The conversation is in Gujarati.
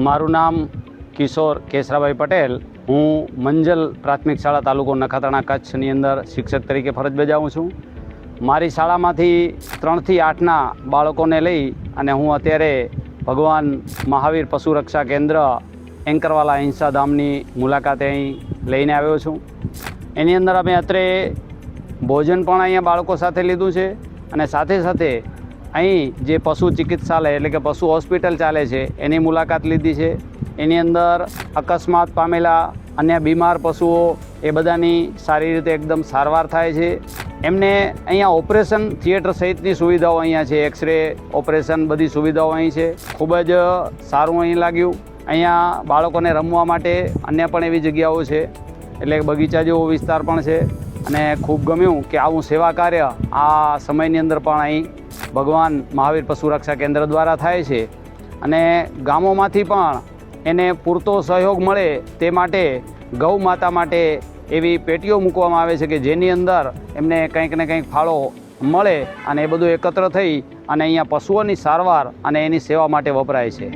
મારું નામ કિશોર કેશરાભાઈ પટેલ। હું મંજલ પ્રાથમિક શાળા તાલુકો નખત્રાણા કચ્છની અંદર શિક્ષક તરીકે ફરજ બજાવું છું। મારી શાળામાંથી 3 થી 8ના બાળકોને લઈ અને હું અત્યારે ભગવાન મહાવીર પશુ રક્ષા કેન્દ્ર એન્કરવાલા અહિંસા ધામની મુલાકાતે અહીં લઈને આવ્યો છું। એની અંદર અમે અત્રે ભોજન પણ અહીંયા બાળકો સાથે લીધું છે અને સાથે સાથે અહીં જે પશુ ચિકિત્સાલય એટલે કે પશુ હોસ્પિટલ ચાલે છે એની મુલાકાત લીધી છે। એની અંદર અકસ્માત પામેલા અન્ય બીમાર પશુઓ એ બધાની સારી રીતે એકદમ સારવાર થાય છે। એમને અહીંયા ઓપરેશન થિયેટર સહિતની સુવિધાઓ અહીંયા છે, એક્સરે ઓપરેશન બધી સુવિધાઓ અહીં છે। ખૂબ જ સારું અહીં લાગ્યું। અહીંયા બાળકોને રમવા માટે અન્ય પણ એવી જગ્યાઓ છે, એટલે બગીચા જેવો વિસ્તાર પણ છે અને ખૂબ ગમ્યું કે આવું સેવા કાર્ય આ સમયની અંદર પણ અહીં ભગવાન મહાવીર પશુ રક્ષા કેન્દ્ર દ્વારા થાય છે અને ગામોમાંથી પણ એને પૂરતો સહયોગ મળે તે માટે ગૌ માતા માટે એવી પેટીઓ મૂકવામાં આવે છે કે જેની અંદર એમને કંઈક ને કંઈક ફાળો મળે અને એ બધું એકત્ર થઈ અને અહીંયા પશુઓની સારવાર અને એની સેવા માટે વપરાય છે।